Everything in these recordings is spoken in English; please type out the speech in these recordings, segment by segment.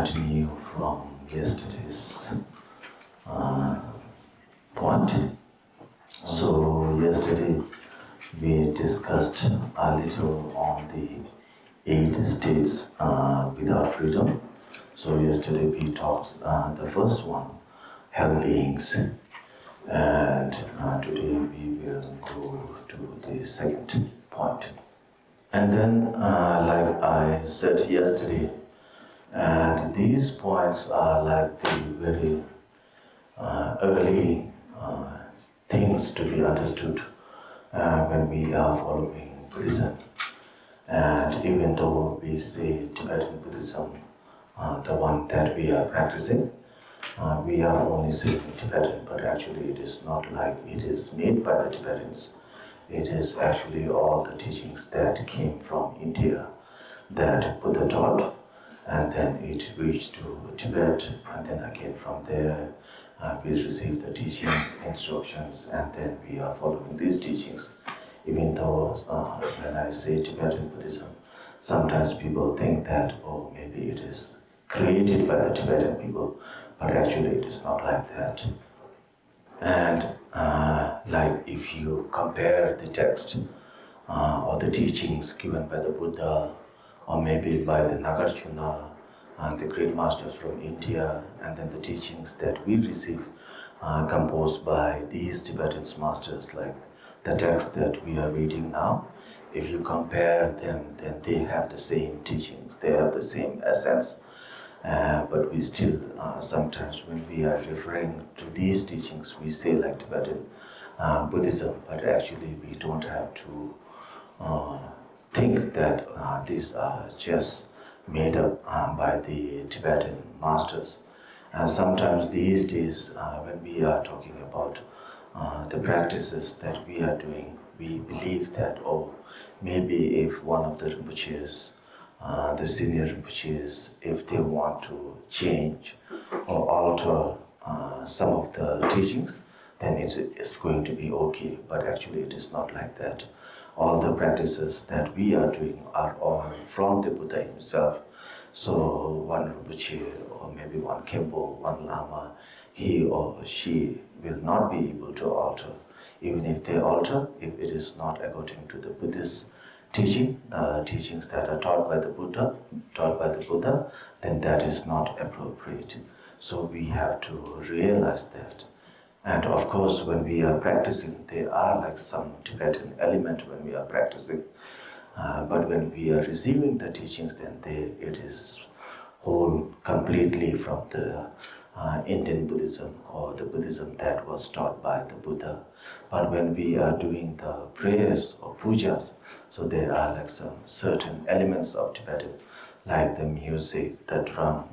continue from yesterday's point. So yesterday we discussed a little on the 8 states without freedom. So yesterday we talked the first one, hell beings, and today we will go to the second point. And then, like I said yesterday, and these points are like the very early things to be understood when we are following Buddhism. And even though we say Tibetan Buddhism, the one that we are practicing, we are only saying Tibetan, but actually it is not like it is made by the Tibetans. It is actually all the teachings that came from India that Buddha taught, and then it reached to Tibet, and then again from there we received the teachings, instructions, and then we are following these teachings. Even though when I say Tibetan Buddhism, sometimes people think that, oh, maybe it is created by the Tibetan people, but actually it is not like that. And like if you compare the text or the teachings given by the Buddha, or maybe by the Nagarjuna and the great masters from India, and then the teachings that we receive composed by these Tibetan masters, like the text that we are reading now, if you compare them, then they have the same teachings, they have the same essence. But we still, sometimes when we are referring to these teachings, we say like Tibetan Buddhism, but actually we don't have to think that these are just made up by the Tibetan masters. And sometimes these days, when we are talking about the practices that we are doing, we believe that, oh, maybe if one of the Rinpoches, the senior Rinpoches, if they want to change or alter some of the teachings, then it's going to be okay. But actually it is not like that. All the practices that we are doing are all from the Buddha himself. So one Rinpoche, or maybe one Khenpo, one Lama, he or she will not be able to alter. Even if they alter, if it is not according to the Buddhist teaching, teachings that are taught by the Buddha, then that is not appropriate. So we have to realize that. And of course, when we are practicing, there are like some Tibetan element when we are practicing. But when we are receiving the teachings, then it is whole completely from the Indian Buddhism or the Buddhism that was taught by the Buddha. But when we are doing the prayers or pujas, so there are like some certain elements of Tibetan, like the music, the drum,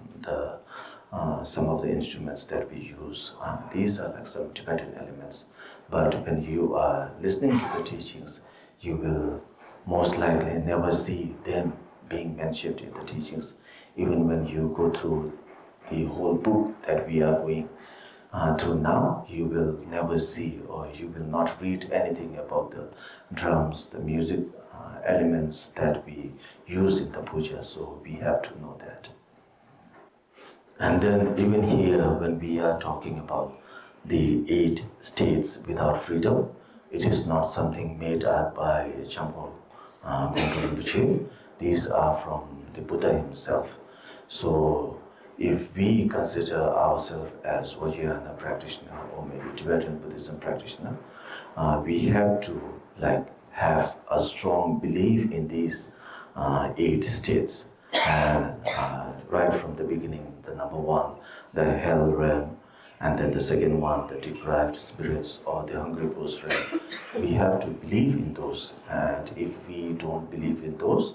some of the instruments that we use. These are like some Tibetan elements. But when you are listening to the teachings, you will most likely never see them being mentioned in the teachings. Even when you go through the whole book that we are going through now, you will never see or you will not read anything about the drums, the music elements that we use in the puja. So we have to know that. And then even here, when we are talking about the 8 states without freedom, it is not something made up by Jamgon, Kongrul. These are from the Buddha himself. So if we consider ourselves as Vajrayana practitioner or maybe Tibetan Buddhism practitioner, we have to like have a strong belief in these 8 states. And right from the beginning, the number 1, the hell realm, and then the second one, the deprived spirits or the hungry ghost realm. We have to believe in those, and if we don't believe in those,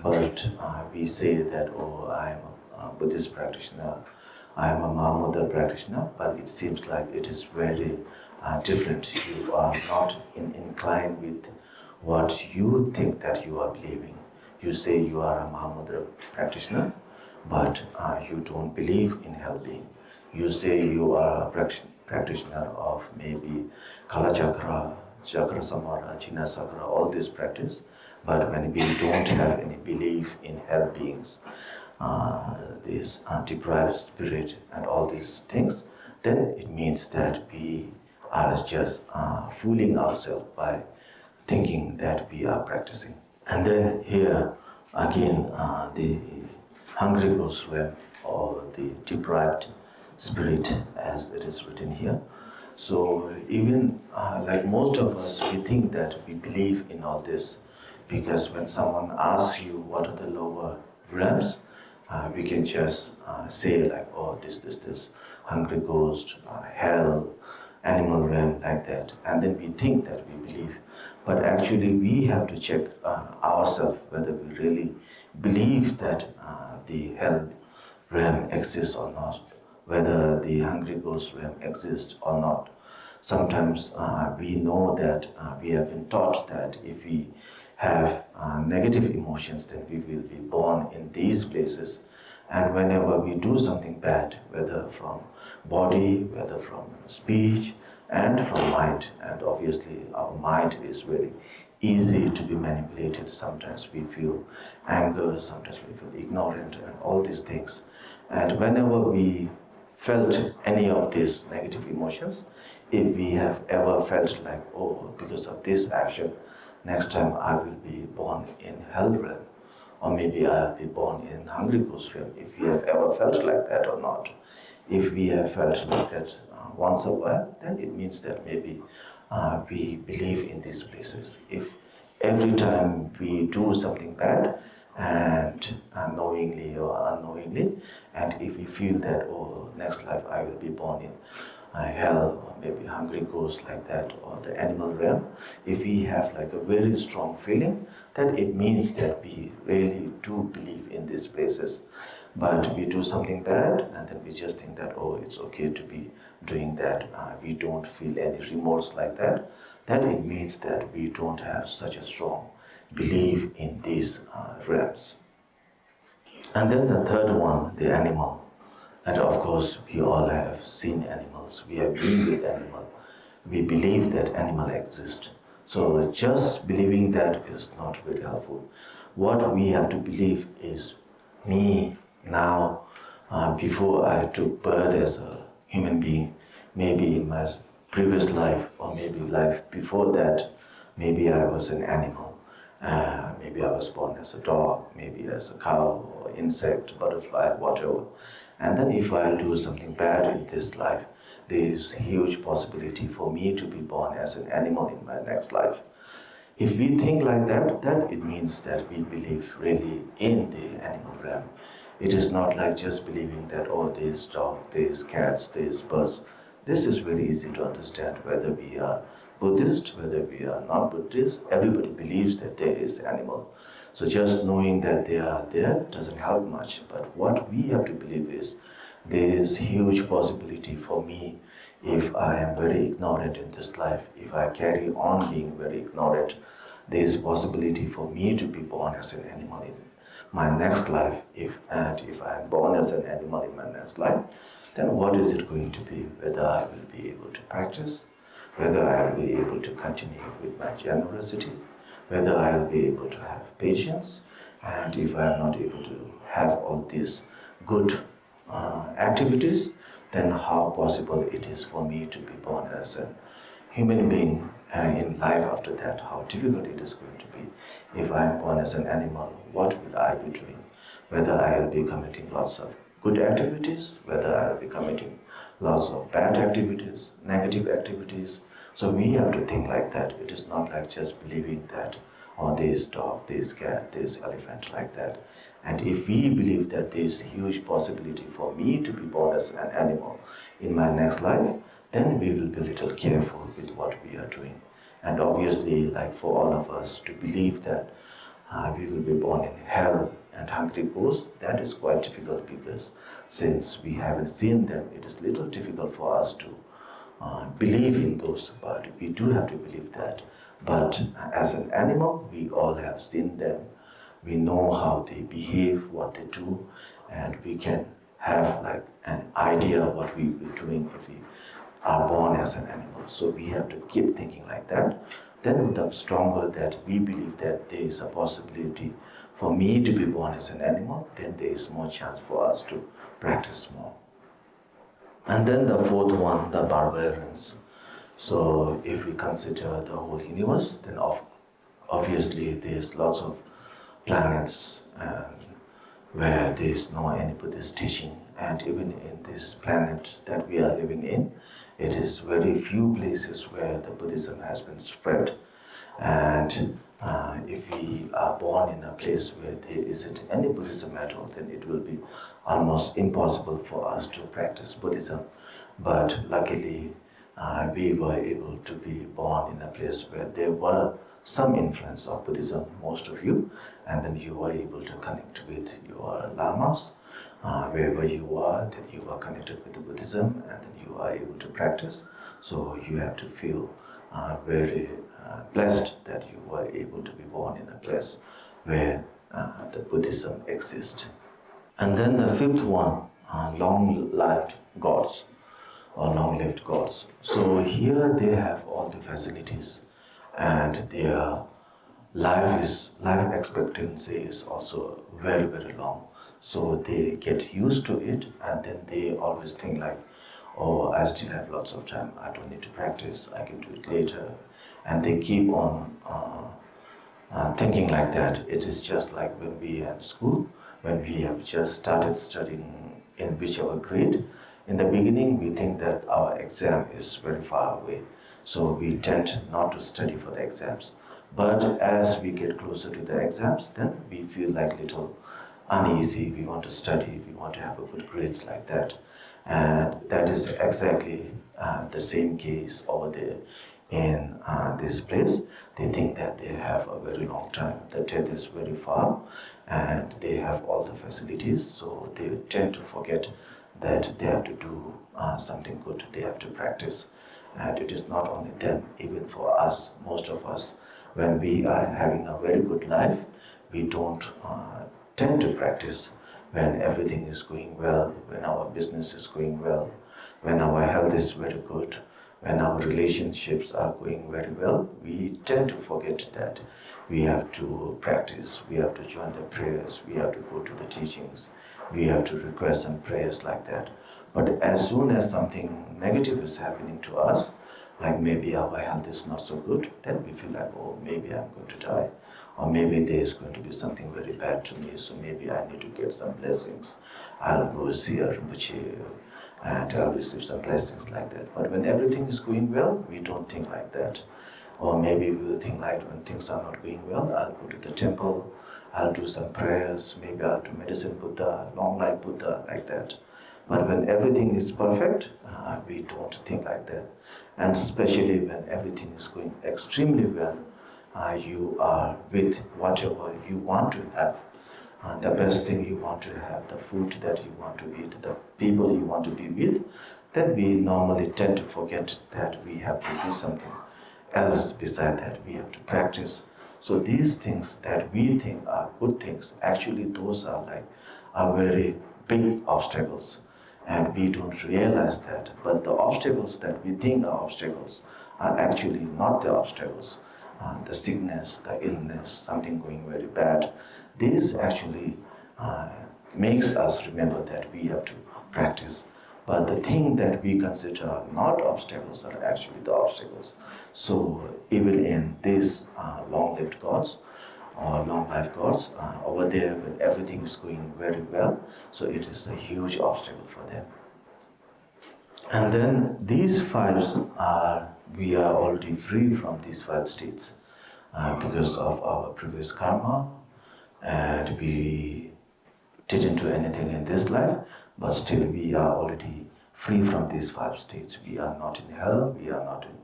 but we say that, oh, I am a Buddhist practitioner, I am a Mahamudra practitioner, but it seems like it is very different. You are not inclined with what you think that you are believing. You say you are a Mahamudra practitioner, but you don't believe in hell being. You say you are a practitioner of maybe Kala Chakra, Chakra Samara, Jina Sakra, all this practice, but when we don't have any belief in hell beings, this deprived spirit and all these things, then it means that we are just fooling ourselves by thinking that we are practicing. And then here again, the hungry ghost realm or the deprived spirit, as it is written here. So even like most of us, we think that we believe in all this because when someone asks you what are the lower realms, we can just say like, oh, this, hungry ghost, hell, animal realm, like that. And then we think that we believe. But actually we have to check ourselves whether we really believe that the hell realm exists or not, whether the hungry ghost realm exists or not. Sometimes we know that we have been taught that if we have negative emotions, then we will be born in these places. And whenever we do something bad, whether from body, whether from speech, and from mind, and obviously our mind is very easy to be manipulated. Sometimes we feel anger, sometimes we feel ignorant, and all these things. And whenever we felt any of these negative emotions, if we have ever felt like, oh, because of this action, next time I will be born in hell realm, or maybe I'll be born in hungry ghost realm, if we have ever felt like that or not. If we have felt like that once a while, then it means that maybe we believe in these places. If every time we do something bad, and knowingly or unknowingly, and if we feel that, oh, next life I will be born in hell, or maybe hungry ghost like that, or the animal realm, if we have like a very strong feeling, then it means that we really do believe in these places. But we do something bad, and then we just think that, oh, it's okay to be doing that. We don't feel any remorse like that. Then it means that we don't have such a strong belief in these realms. And then the third one, the animal. And of course, we all have seen animals. We have been with animal. We believe that animal exists. So just believing that is not very helpful. What we have to believe is me now, before I took birth as a human being, maybe in my previous life or maybe life before that, maybe I was an animal. Maybe I was born as a dog, maybe as a cow or insect, butterfly, whatever. And then if I do something bad in this life, there is huge possibility for me to be born as an animal in my next life. If we think like that, then it means that we believe really in the animal realm. It is not like just believing that, oh, there is dog, there is cats, there is birds. This is very easy to understand, whether we are Buddhist, whether we are not Buddhist. Everybody believes that there is animal. So just knowing that they are there doesn't help much. But what we have to believe is there is huge possibility for me, if I am very ignorant in this life, if I carry on being very ignorant, there is possibility for me to be born as an animal in my next life. If I am born as an animal in my next life, then what is it going to be? Whether I will be able to practice, whether I will be able to continue with my generosity, whether I will be able to have patience, and if I am not able to have all these good activities, then how possible it is for me to be born as a human being in life after that, how difficult it is going to be. If I am born as an animal, what will I be doing? Whether I will be committing lots of good activities, whether I will be committing lots of bad activities, negative activities. So we have to think like that. It is not like just believing that, oh, there is dog, there is cat, there is elephant, like that. And if we believe that there is huge possibility for me to be born as an animal in my next life, then we will be a little careful with what we are doing. And obviously, like for all of us to believe that we will be born in hell and hungry ghosts, that is quite difficult, because since we haven't seen them, it is little difficult for us to believe in those. But we do have to believe that. But as an animal, we all have seen them. We know how they behave, what they do, and we can have like an idea of what we will be doing if we are born as an animal. So we have to keep thinking like that. Then the stronger that we believe that there is a possibility for me to be born as an animal, then there is more chance for us to practice more. And then the fourth one, the barbarians. So if we consider the whole universe, then obviously there's lots of planets and where there is no any Buddhist teaching. And even in this planet that we are living in, it is very few places where the Buddhism has been spread. And if we are born in a place where there isn't any Buddhism at all, then it will be almost impossible for us to practice Buddhism. But luckily, we were able to be born in a place where there were some influence of Buddhism, most of you, and then you were able to connect with your lamas. Wherever you are, then you are connected with the Buddhism, and then you are able to practice. So you have to feel very blessed that you were able to be born in a place where the Buddhism exists. And then the fifth one, long-lived gods or long-lived gods. So here they have all the facilities, and their life expectancy is also very, very long. So they get used to it, and then they always think like, oh, I still have lots of time, I don't need to practice, I can do it later. And they keep on thinking like that. It is just like when we are in school, when we have just started studying in whichever grade. In the beginning, we think that our exam is very far away, so we tend not to study for the exams. But as we get closer to the exams, then we feel like little uneasy, we want to study, we want to have a good grades like that. And that is exactly the same case over there in this place. They think that they have a very long time, the death is very far, and they have all the facilities, so they tend to forget that they have to do something good, they have to practice. And it is not only them, even for us, most of us, when we are having a very good life, we don't tend to practice. When everything is going well, when our business is going well, when our health is very good, when our relationships are going very well, we tend to forget that we have to practice, we have to join the prayers, we have to go to the teachings, we have to request some prayers like that. But as soon as something negative is happening to us, like maybe our health is not so good, then we feel like, oh, maybe I'm going to die. Or maybe there's going to be something very bad to me, so maybe I need to get some blessings. I'll go see a Rinpoche and I'll receive some blessings like that. But when everything is going well, we don't think like that. Or maybe we will think like when things are not going well, I'll go to the temple, I'll do some prayers, maybe I'll do medicine Buddha, long life Buddha, like that. But when everything is perfect, we don't think like that. And especially when everything is going extremely well, you are with whatever you want to have, the best thing you want to have, the food that you want to eat, the people you want to be with, then we normally tend to forget that we have to do something else beside that, we have to practice. So these things that we think are good things, actually those are very big obstacles, and we don't realize that. But the obstacles that we think are obstacles are actually not the obstacles. The sickness, the illness, something going very bad, this actually makes us remember that we have to practice. But the thing that we consider are not obstacles are actually the obstacles. So even in these long-lived gods or long-life gods, over there when everything is going very well, so it is a huge obstacle for them. And then these fives we are already free from these 5 states because of our previous karma, and we didn't do anything in this life, but still we are already free from these 5 states. We are not in hell, we are not in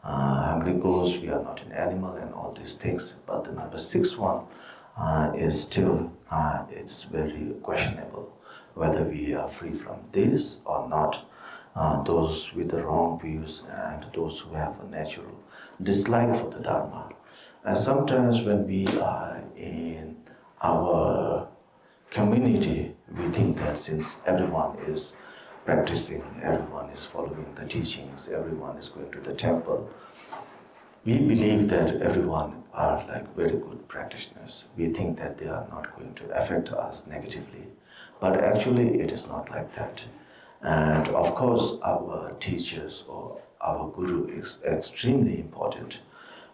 hungry ghost, we are not in animal and all these things. But the number 6 one is still, it's very questionable whether we are free from this or not. Those with the wrong views and those who have a natural dislike for the Dharma. And sometimes when we are in our community, we think that since everyone is practicing, everyone is following the teachings, everyone is going to the temple, We believe that everyone are like very good practitioners. We think that they are not going to affect us negatively, but actually it is not like that. And of course, our teachers or our guru is extremely important,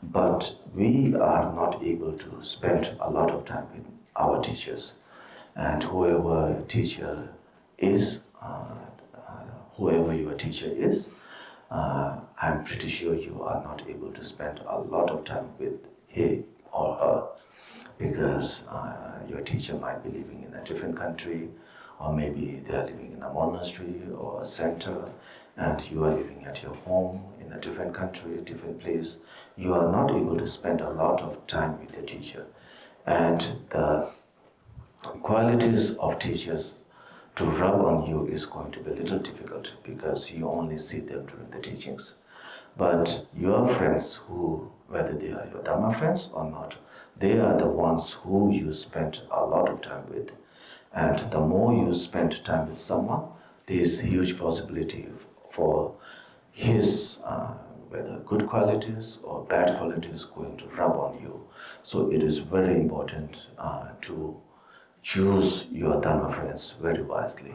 but we are not able to spend a lot of time with our teachers. And whoever teacher is, whoever your teacher is, I'm pretty sure you are not able to spend a lot of time with he or her because your teacher might be living in a different country, or maybe they are living in a monastery or a center, and you are living at your home in a different country, different place. You are not able to spend a lot of time with the teacher. And the qualities of teachers to rub on you is going to be a little difficult because you only see them during the teachings. But your friends who, whether they are your Dharma friends or not, they are the ones who you spend a lot of time with. And the more you spend time with someone, there is huge possibility for his, whether good qualities or bad qualities, going to rub on you. So it is very important to choose your Dharma friends very wisely.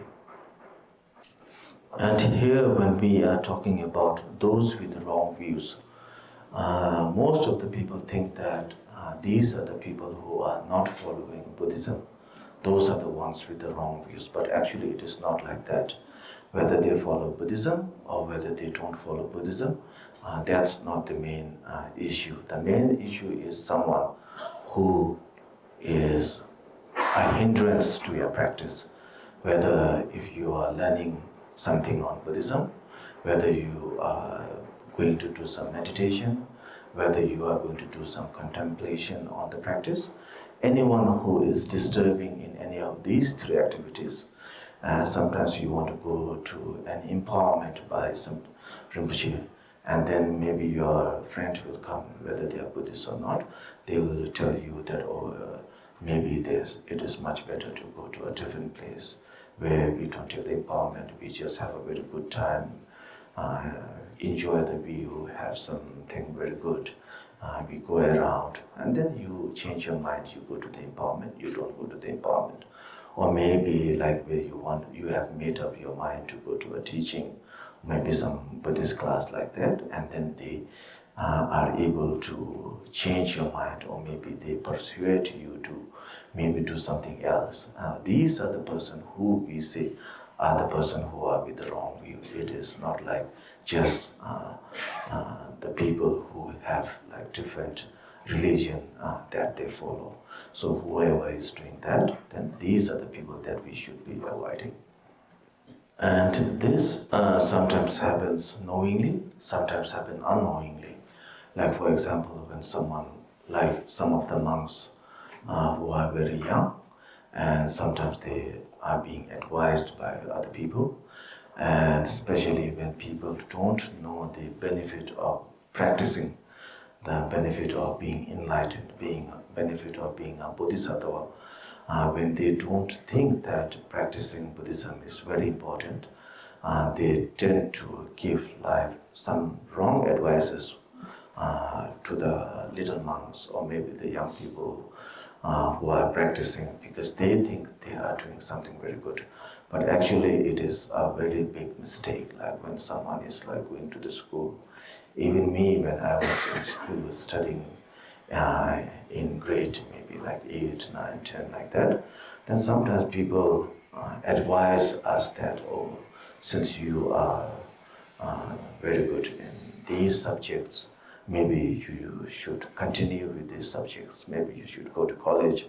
And here, when we are talking about those with the wrong views, most of the people think that these are the people who are not following Buddhism. Those are the ones with the wrong views. But actually, it is not like that. Whether they follow Buddhism or whether they don't follow Buddhism, that's not the main issue. The main issue is someone who is a hindrance to your practice. Whether if you are learning something on Buddhism, whether you are going to do some meditation, whether you are going to do some contemplation on the practice, anyone who is disturbing in any of these three activities, sometimes you want to go to an empowerment by some Rinpoche, and then maybe your friend will come, whether they are Buddhist or not, they will tell you that, maybe it is much better to go to a different place where we don't have the empowerment, we just have a very good time, enjoy the view, have something very good. We go around, and then you change your mind, you go to the empowerment, you don't go to the empowerment. Or maybe like where you have made up your mind to go to a teaching, maybe some Buddhist class like that, and then they are able to change your mind, or maybe they persuade you to maybe do something else. These are the person who we say are the person who are with the wrong view. It is not like just the people who have like different religion that they follow. So whoever is doing that, then these are the people that we should be avoiding. And this sometimes happens knowingly, sometimes happen unknowingly. Like for example, when someone, like some of the monks who are very young, and sometimes they are being advised by other people, and especially when people don't know the benefit of practicing, the benefit of being enlightened, being benefit of being a bodhisattva, when they don't think that practicing Buddhism is very important, they tend to give like some wrong advices to the little monks or maybe the young people who are practicing, because they think they are doing something very good. But actually it is a very big mistake. Like when someone is like going to the school, even me when I was in school studying in grade maybe like 8, 9, 10 like that, then sometimes people advise us that, oh, since you are very good in these subjects, maybe you should continue with these subjects, maybe you should go to college,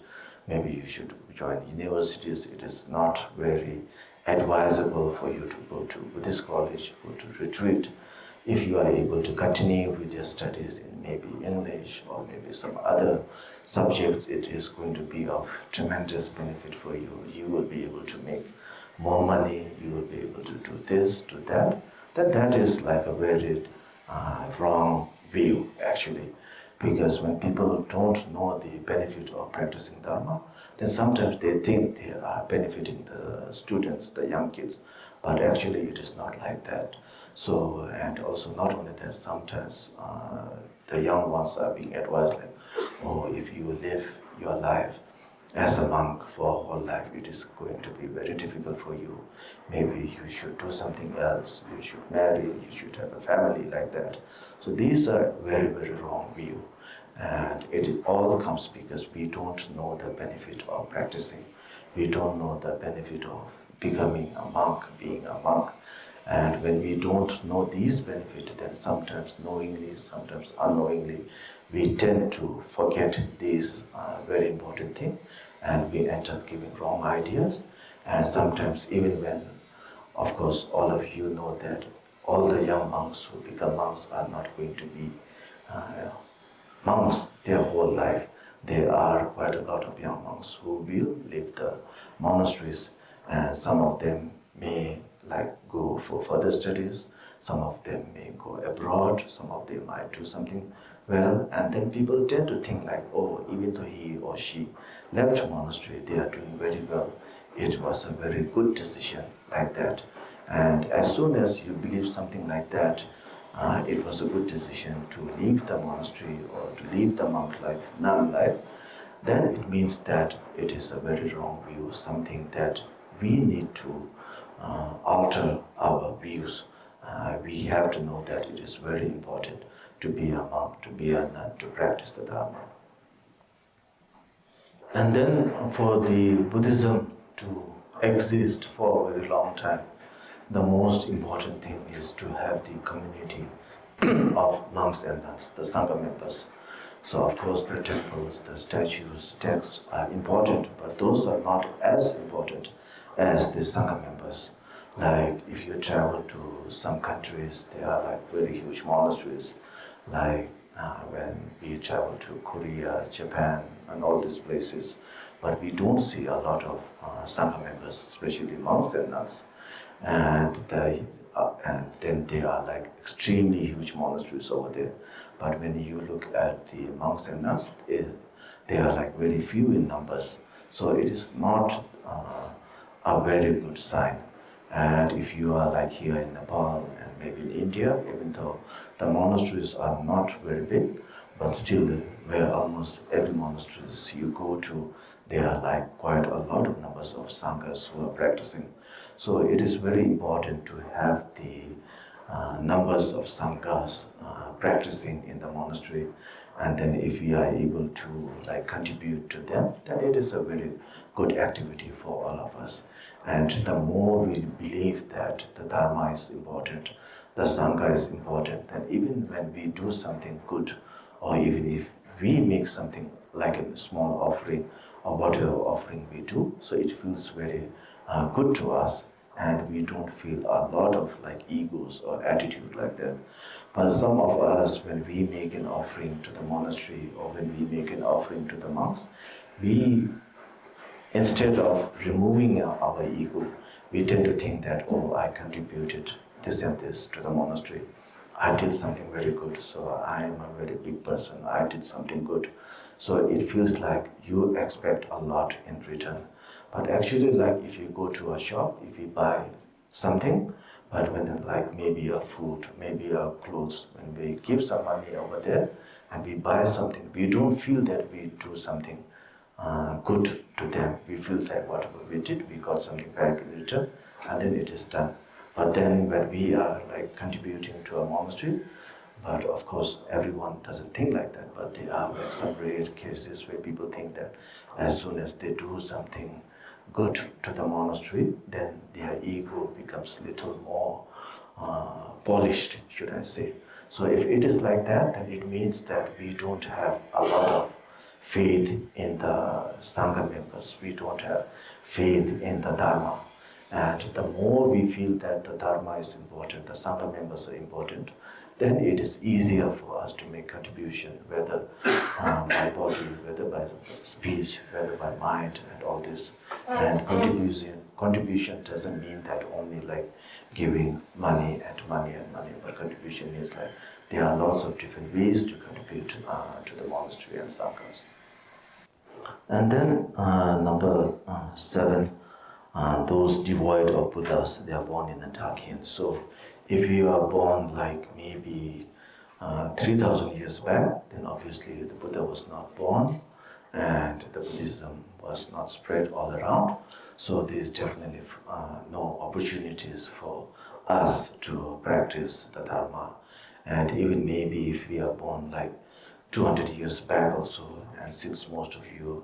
maybe you should join universities. It is not very advisable for you to go to Buddhist college, go to retreat. If you are able to continue with your studies in maybe English or maybe some other subjects, it is going to be of tremendous benefit for you. You will be able to make more money, you will be able to do this, do that. That is like a very wrong view actually. Because when people don't know the benefit of practicing Dharma, then sometimes they think they are benefiting the students, the young kids, but actually it is not like that. So, and also not only that, sometimes the young ones are being advised like, oh, if you live your life as a monk for a whole life, it is going to be very difficult for you. Maybe you should do something else, you should marry, you should have a family like that. So these are very, very wrong view. And it all comes because we don't know the benefit of practicing. We don't know the benefit of becoming a monk, being a monk. And when we don't know these benefits, then sometimes knowingly, sometimes unknowingly, we tend to forget these very important thing, and we end up giving wrong ideas. And sometimes even when, of course, all of you know that all the young monks who become monks are not going to be monks their whole life. There are quite a lot of young monks who will leave the monasteries, and some of them may like go for further studies, some of them may go abroad, some of them might do something well, and then people tend to think like, oh, even though he or she left monastery, they are doing very well. It was a very good decision like that. And as soon as you believe something like that, it was a good decision to leave the monastery or to leave the monk life, nun life, then it means that it is a very wrong view, something that we need to alter our views. We have to know that it is very important to be a monk, to be a nun, to practice the Dharma. And then for the Buddhism to exist for a very long time, the most important thing is to have the community of monks and nuns, the Sangha members. So of course the temples, the statues, texts are important, but those are not as important as the Sangha members. Like if you travel to some countries, there are like very huge monasteries, like when we travel to Korea, Japan, and all these places, but we don't see a lot of Sangha members, especially monks and nuns. And then there are like extremely huge monasteries over there. But when you look at the monks and nuns, they are like very few in numbers. So it is not a very good sign. And if you are like here in Nepal and maybe in India, even though the monasteries are not very big, but still where almost every monastery you go to, there are like quite a lot of numbers of sanghas who are practicing. So it is very important to have the numbers of sanghas practicing in the monastery, and then if we are able to like contribute to them, then it is a very good activity for all of us. And the more we believe that the Dharma is important, the Sangha is important, then even when we do something good, or even if we make something like a small offering or whatever offering we do, so it feels very good to us, and we don't feel a lot of like egos or attitude like that. But some of us, when we make an offering to the monastery or when we make an offering to the monks, we, instead of removing our ego, we tend to think that, oh, I contributed this and this to the monastery. I did something very good, so I am a very big person. I did something good. So it feels like you expect a lot in return. But actually, like if you go to a shop, if you buy something, but when like maybe a food, maybe a clothes, when we give some money over there and we buy something, we don't feel that we do something good to them. We feel that whatever we did, we got something back in return, and then it is done. But then when we are like contributing to a monastery, but of course everyone doesn't think like that, but there are like some rare cases where people think that as soon as they do something good to the monastery, then their ego becomes little more polished, should I say. So if it is like that, then it means that we don't have a lot of faith in the Sangha members, we don't have faith in the Dharma. And the more we feel that the Dharma is important, the Sangha members are important, then it is easier for us to make contribution, whether by body, whether by speech, whether by mind, and all this. And contribution doesn't mean that only like giving money and money and money, but contribution means like there are lots of different ways to contribute to the monastery and sanghas. And then number 7, those devoid of Buddhas, they are born in the dark yin. So If you are born like maybe 3,000 years back, then obviously the Buddha was not born and the Buddhism was not spread all around. So there is definitely no opportunities for us to practice the Dharma. And even maybe if we are born like 200 years back also, and since most of you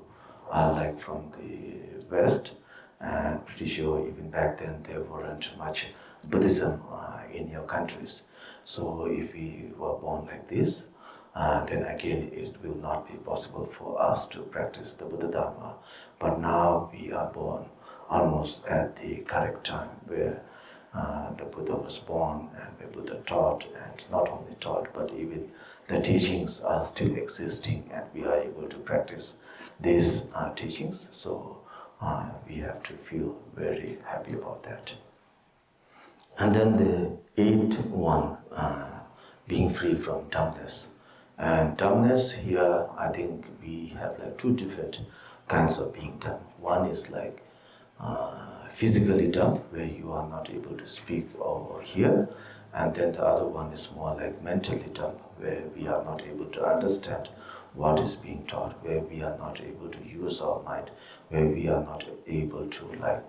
are like from the West, and pretty sure even back then there weren't much Buddhism in your countries. So if we were born like this, then again it will not be possible for us to practice the Buddha Dharma. But now we are born almost at the correct time where the Buddha was born and where Buddha taught, and not only taught but even the teachings are still existing and we are able to practice these teachings. So we have to feel very happy about that. And then the eighth one, being free from dumbness. And dumbness here, I think we have like two different kinds of being dumb. One is like physically dumb, where you are not able to speak or hear. And then the other one is more like mentally dumb, where we are not able to understand what is being taught, where we are not able to use our mind, where we are not able to like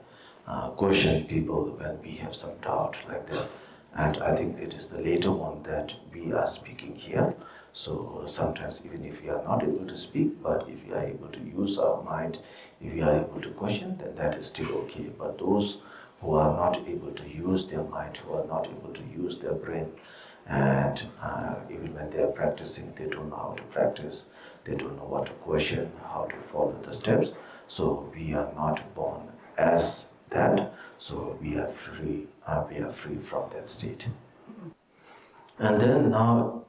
question people when we have some doubt like that. And I think it is the later one that we are speaking here. So sometimes even if we are not able to speak, but if we are able to use our mind, if we are able to question, then that is still okay. But those who are not able to use their mind, who are not able to use their brain, and even when they are practicing, they don't know how to practice, they don't know what to question, how to follow the steps. So we are not born as that, so we are free from that state. And then now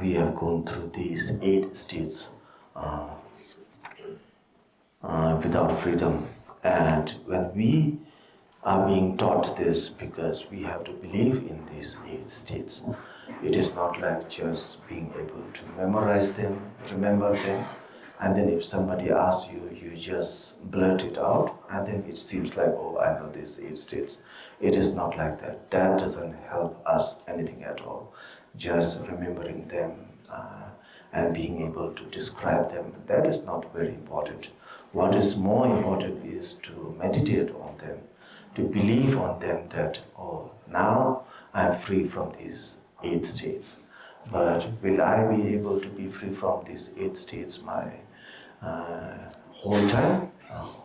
we have gone through these 8 states without freedom. And when we are being taught this, because we have to believe in these 8 states, it is not like just being able to memorize them, remember them, and then if somebody asks you, you just blurt it out, and then it seems like, oh, I know these 8 states. It is not like that. That doesn't help us anything at all. Just remembering them and being able to describe them, that is not very important. What is more important is to meditate on them, to believe on them that, oh, now I am free from these 8 states. But will I be able to be free from these 8 states my whole time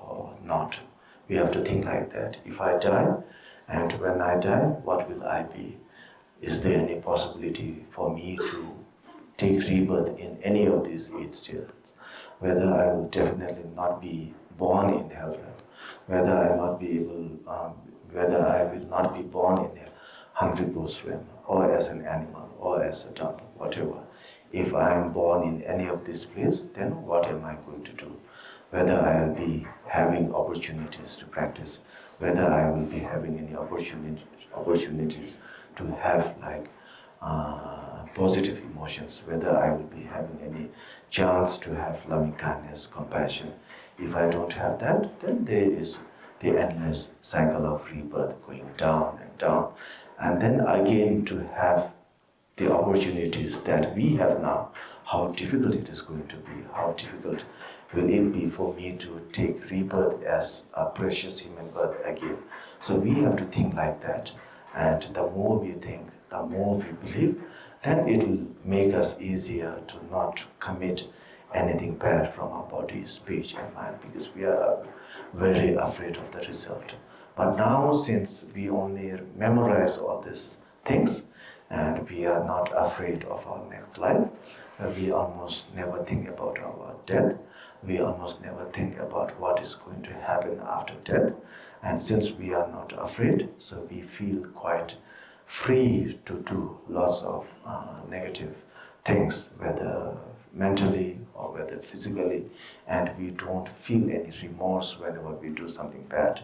or not? We have to think like that. If I die, and when I die, what will I be? Is there any possibility for me to take rebirth in any of these 8 states? Whether I will definitely not be born in hell, whether I not be able, whether I will not be born in a hungry ghost realm, or as an animal, or as a dumb, whatever. If I am born in any of these places, then what am I going to do? Whether I will be having opportunities to practice, whether I will be having any opportunities to have like positive emotions, whether I will be having any chance to have loving kindness, compassion. If I don't have that, then there is the endless cycle of rebirth going down and down. And then again to have the opportunities that we have now, how difficult it is going to be, how difficult will it be for me to take rebirth as a precious human birth again. So we have to think like that. And the more we think, the more we believe, then it will make us easier to not commit anything bad from our body, speech and mind, because we are very afraid of the result. But now, since we only memorize all these things and we are not afraid of our next life, we almost never think about our death. We almost never think about what is going to happen after death. And since we are not afraid, so we feel quite free to do lots of negative things, whether mentally or whether physically, and we don't feel any remorse whenever we do something bad.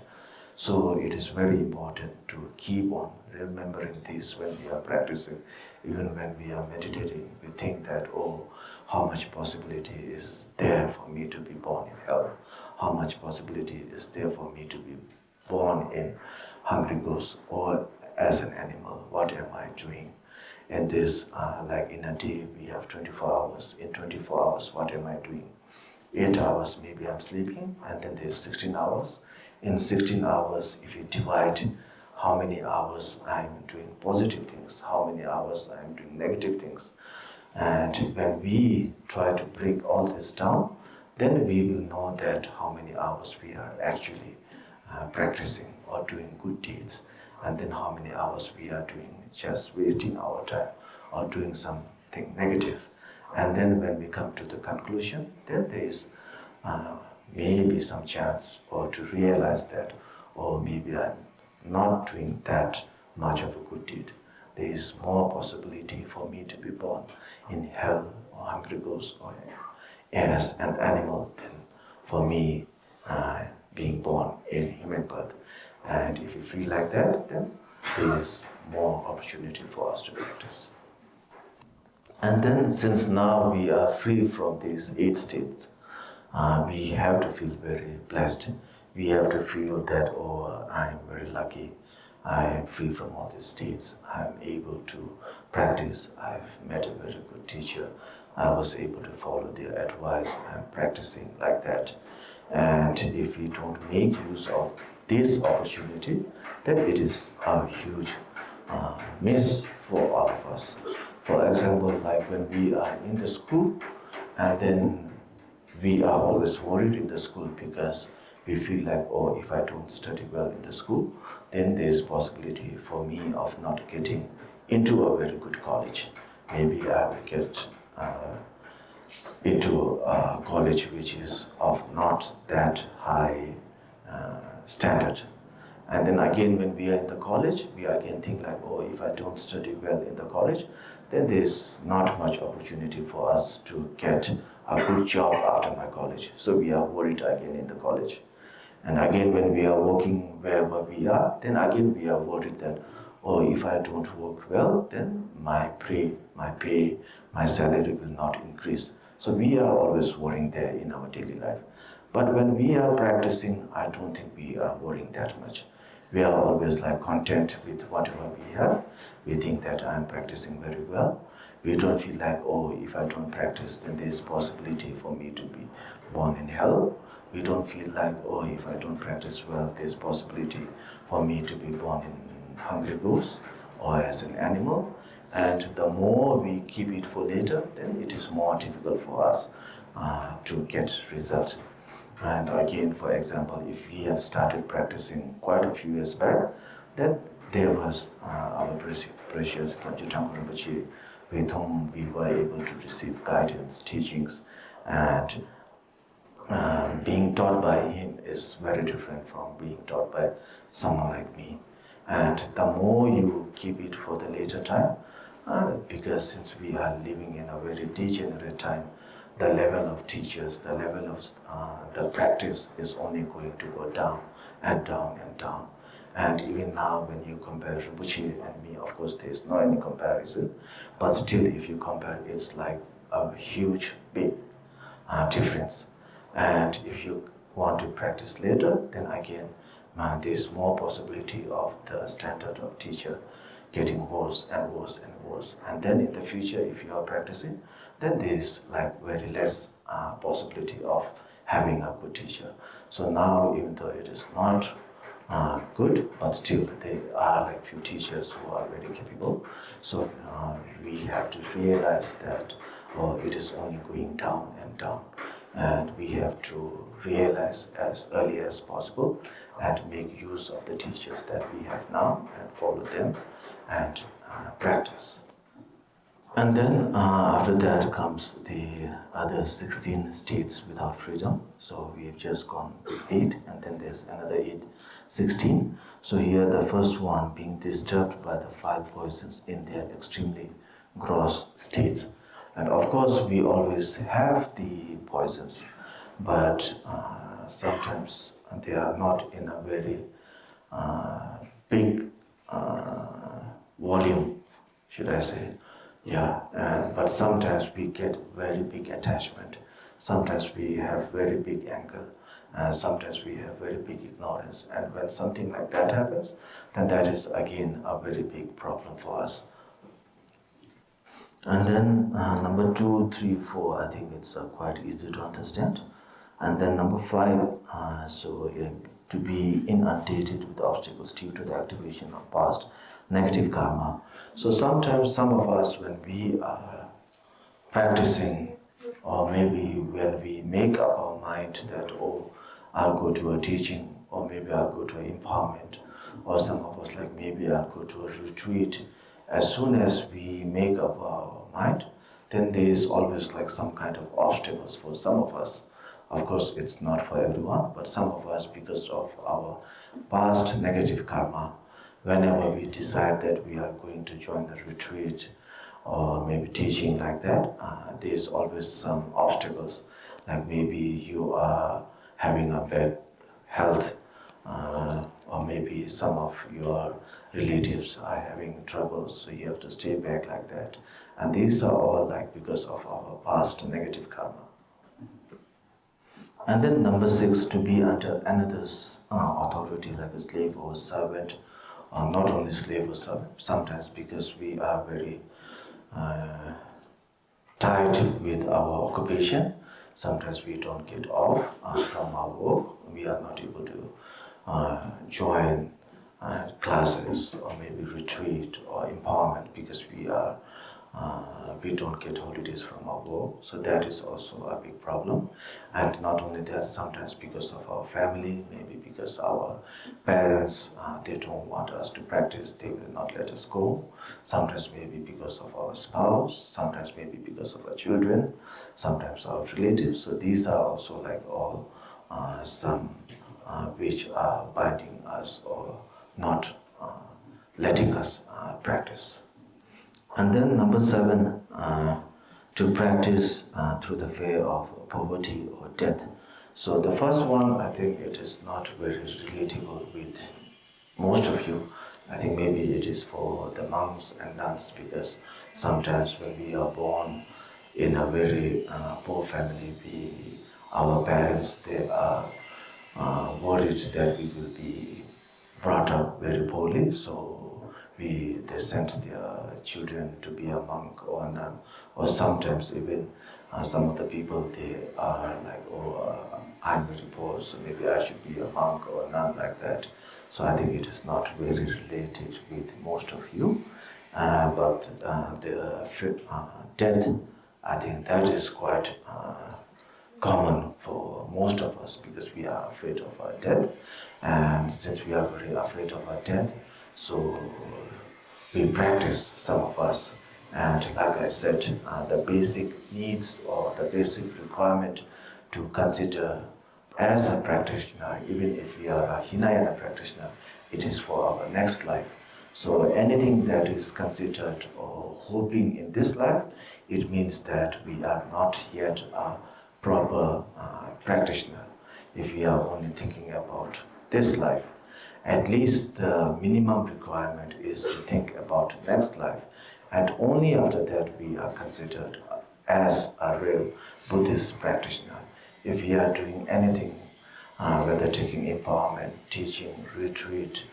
So it is very important to keep on remembering this when we are practicing. Even when we are meditating, we think that, oh, how much possibility is there for me to be born in hell? How much possibility is there for me to be born in hungry ghost? Or as an animal, what am I doing? In this, like in a day, we have 24 hours. In 24 hours, what am I doing? 8 hours, maybe I'm sleeping, and then there's 16 hours. In 16 hours, if you divide how many hours I'm doing positive things, how many hours I'm doing negative things, and when we try to break all this down, then we will know that how many hours we are actually practicing or doing good deeds, and then how many hours we are doing just wasting our time or doing something negative. And then when we come to the conclusion, then there is maybe some chance or to realize that, or maybe I'm not doing that much of a good deed. There is more possibility for me to be born in hell or hungry ghost or as an animal than for me being born in human birth. And if you feel like that, then there is more opportunity for us to practice. And then, since now we are free from these 8 states, we have to feel very blessed. We have to feel that, oh, I am very lucky. I am free from all these states. I am able to practice. I've met a very good teacher. I was able to follow their advice. I'm practicing like that. And if we don't make use of this opportunity, then it is a huge miss for all of us. For example, like when we are in the school, and then we are always worried in the school because we feel like, oh, if I don't study well in the school, then there is possibility for me of not getting into a very good college. Maybe I will get into a college which is of not that high standard. And then again, when we are in the college, we again think like, oh, if I don't study well in the college, then there's not much opportunity for us to get a good job after my college. So we are worried again in the college. And again, when we are working wherever we are, then again we are worried that, oh, if I don't work well, then my pay, my salary will not increase. So we are always worrying there in our daily life. But when we are practicing, I don't think we are worrying that much. We are always like content with whatever we have. We think that I'm practicing very well. We don't feel like, oh, if I don't practice, then there's possibility for me to be born in hell. We don't feel like, oh, if I don't practice well, there's possibility for me to be born in hungry ghost or as an animal. And the more we keep it for later, then it is more difficult for us to get result. And again, for example, if we have started practicing quite a few years back, then there was our precious Gyaltsen with whom we were able to receive guidance, teachings, and being taught by him is very different from being taught by someone like me. And the more you keep it for the later time, because since we are living in a very degenerate time, the level of teachers, the level of the practice is only going to go down and down and down. And even now, when you compare Rinpoche and me, of course, there is no any comparison, but still, if you compare, it's like a huge, big difference. And if you want to practice later, then again, there is more possibility of the standard of teacher getting worse and worse and worse. And then in the future, if you are practicing, then there is like very less possibility of having a good teacher. So now, even though it is not good, but still there are like few teachers who are very capable. So we have to realize that it is only going down and down. And we have to realize as early as possible and make use of the teachers that we have now and follow them and practice. And then after that comes the other 16 states without freedom. So we've just gone with 8, and then there's another 16. So here the first one being disturbed by the 5 poisons in their extremely gross states. And of course we always have the poisons, but sometimes they are not in a very big volume, should I say. Yeah, but sometimes we get very big attachment. Sometimes we have very big anger, and sometimes we have very big ignorance. And when something like that happens, then that is again a very big problem for us. And then number 2, 3, 4, I think it's quite easy to understand. And then number 5, to be inundated with obstacles due to the activation of past negative karma. So sometimes some of us, when we are practicing, or maybe when we make up our mind that, oh, I'll go to a teaching, or maybe I'll go to an empowerment, or some of us like maybe I'll go to a retreat. As soon as we make up our mind, then there is always like some kind of obstacles for some of us. Of course, it's not for everyone, but some of us, because of our past negative karma, whenever we decide that we are going to join a retreat or maybe teaching like that, there's always some obstacles. Like maybe you are having a bad health, or maybe some of your relatives are having troubles, so you have to stay back like that. And these are all like because of our past negative karma. And then number 6, to be under another's authority, like a slave or a servant, not only slave or servant, sometimes because we are very tied with our occupation, sometimes we don't get off from our work, we are not able to join classes or maybe retreat or empowerment because we don't get holidays from our work, so that is also a big problem. And not only that, sometimes because of our family, maybe because our parents, they don't want us to practice, they will not let us go. Sometimes maybe because of our spouse, sometimes maybe because of our children, sometimes our relatives. So these are also like all some which are binding us or not letting us practice. And then number 7, to practice through the fear of poverty or death. So the first one, I think it is not very relatable with most of you. I think maybe it is for the monks and nuns, because sometimes when we are born in a very poor family, our parents, they are worried that we will be brought up very poorly, so they sent their children to be a monk or a nun, or sometimes even some of the people, they are like, oh, I'm very poor, so maybe I should be a monk or a nun like that. So I think it is not very related with most of you, but the death, I think that is quite common for most of us, because we are afraid of our death. And since we are very afraid of our death, so we practice, some of us. And like I said, the basic needs or the basic requirement to consider as a practitioner, even if we are a Hinayana practitioner, it is for our next life. So anything that is considered or hoping in this life, it means that we are not yet a proper practitioner. If we are only thinking about this life, at least the minimum requirement is to think about next life, and only after that we are considered as a real Buddhist practitioner. If we are doing anything, whether taking empowerment, teaching, retreat,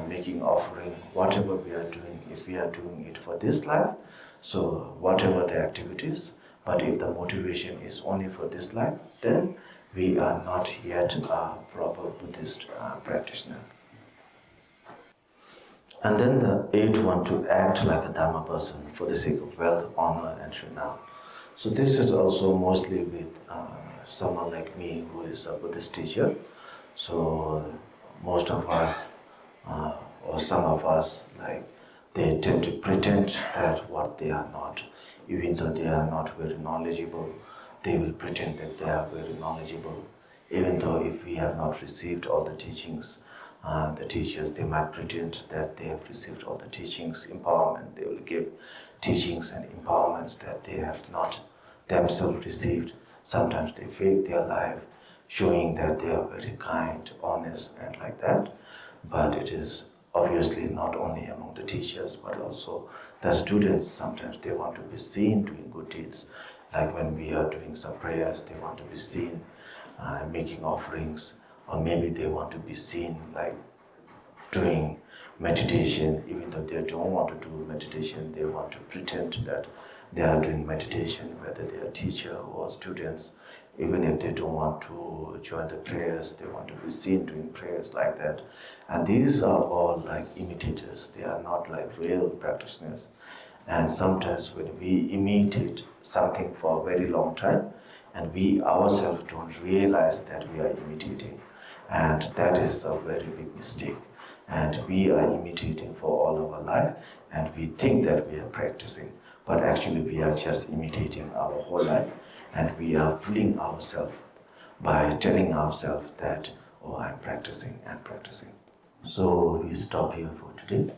making offering, whatever we are doing, if we are doing it for this life, so whatever the activities, but if the motivation is only for this life, then we are not yet a proper Buddhist practitioner. And then the 8th one, to act like a Dharma person for the sake of wealth, honor, and renown. So this is also mostly with someone like me who is a Buddhist teacher. So most of us, or some of us, like they tend to pretend that what they are not, even though they are not very knowledgeable, they will pretend that they are very knowledgeable. Even though if we have not received all the teachings, the teachers, they might pretend that they have received all the teachings, empowerment. They will give teachings and empowerments that they have not themselves received. Sometimes they fake their life, showing that they are very kind, honest, and like that. But it is obviously not only among the teachers, but also the students. Sometimes they want to be seen doing good deeds. Like when we are doing some prayers, they want to be seen making offerings, or maybe they want to be seen like doing meditation, even though they don't want to do meditation, they want to pretend that they are doing meditation, whether they are teacher or students. Even if they don't want to join the prayers, they want to be seen doing prayers like that. And these are all like imitators, they are not like real practitioners. And sometimes when we imitate something for a very long time, and we ourselves don't realize that we are imitating, and that is a very big mistake. And we are imitating for all our life, and we think that we are practicing, but actually we are just imitating our whole life, and we are fooling ourselves by telling ourselves that, oh, I'm practicing and practicing. So we stop here for today.